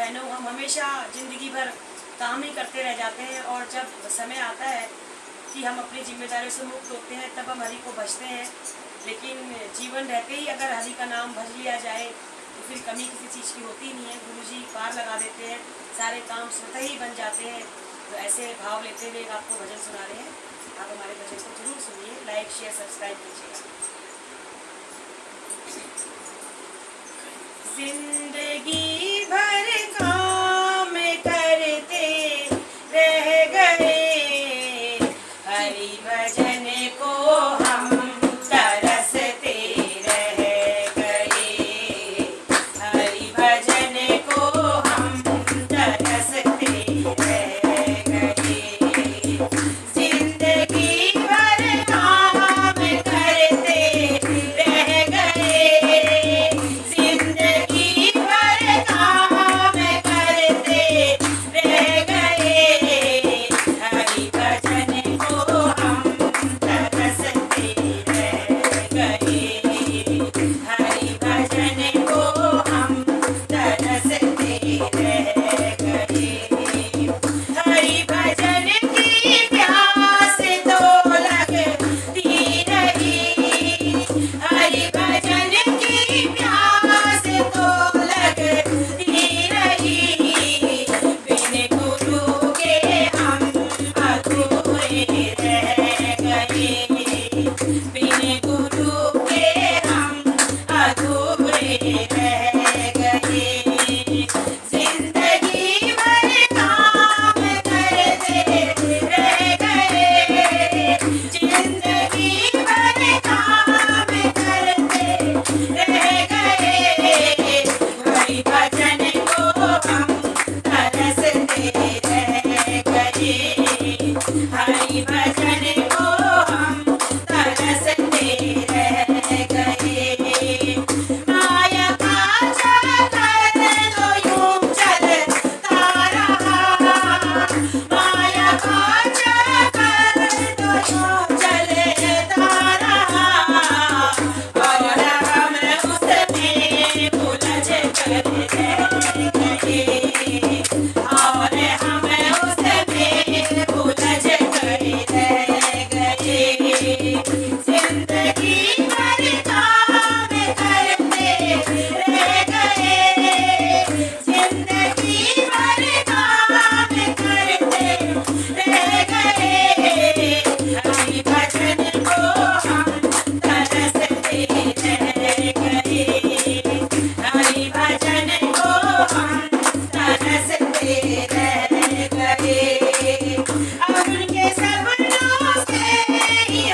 बहनों, हम हमेशा ज़िंदगी भर काम ही करते रह जाते हैं और जब समय आता है कि हम अपनी जिम्मेदारियों से मुक्त होते हैं तब हम हरि को भजते हैं। लेकिन जीवन रहते ही अगर हरि का नाम भज लिया जाए तो फिर कमी किसी चीज़ की होती नहीं है। गुरुजी पार लगा देते हैं, सारे काम स्वतः ही बन जाते हैं। तो ऐसे भाव लेते हुए आपको भजन सुना रहे हैं। आप हमारे भजन को जरूर सुनिए, लाइक शेयर सब्सक्राइब कीजिएगा। जिंदगी भर काम करते रह गए, हरि भजन को हम तरसते रह गए, हरि भजन को हम तरसते रह गए। जिंदगी भर काम करते रह गए, जिंदगी भर काम करते रह गए, हरि भजन को हम तरसते रह गए, हरि भजन को हम तरसते रह गए। हरि भजन की प्यास तो लगती रही, हरि भजन की प्यास तो लगती रही, बिन गुरु के हम अधूरे रह गए, बिन गुरु के हम अधूरे रह गए। जिंदगी भर काम करते रह गए, जिंदगी भर काम करते रह गए, हरि भजन को हम तरसते रह गए, हरि भजन को हम तरसते रह गए। माया का चक्कर तो यूं चलता रहा, माया का चक्कर तो यूं चलता रहा, और हम उसमें उलझ कर रह गए, और हम उसमें उलझ कर रह गए। जिंदगी भर काम करते रह गए, जिंदगी भर काम करते रह गए, हरि भजन को हम तरसते रह गए, हरि भजन को हम तरसते रह गए। अब उनके सपनों से ही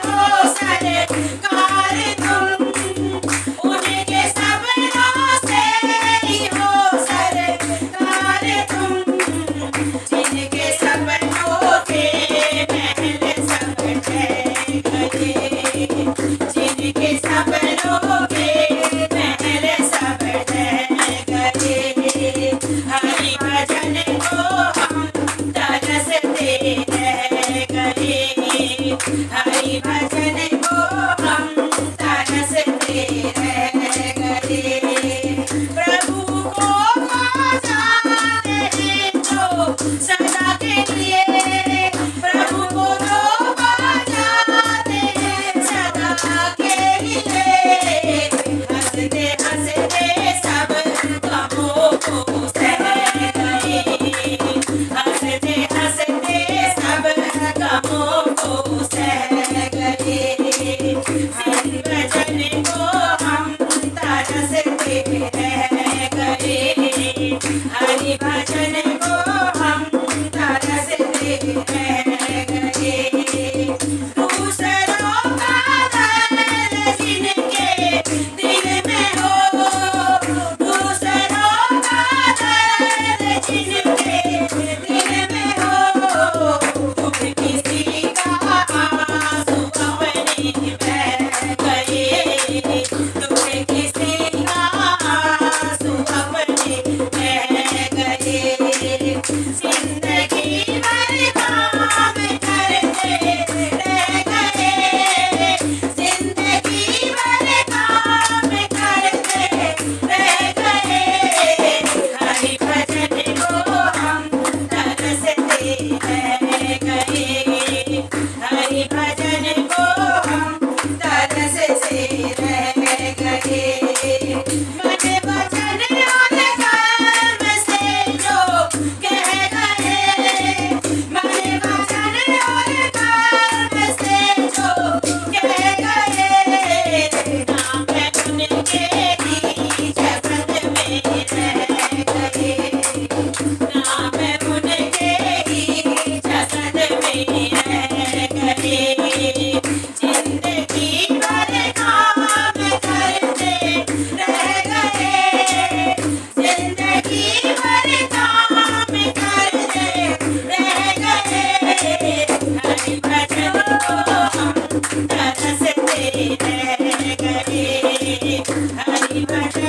तरसते रह गए। हरि भजन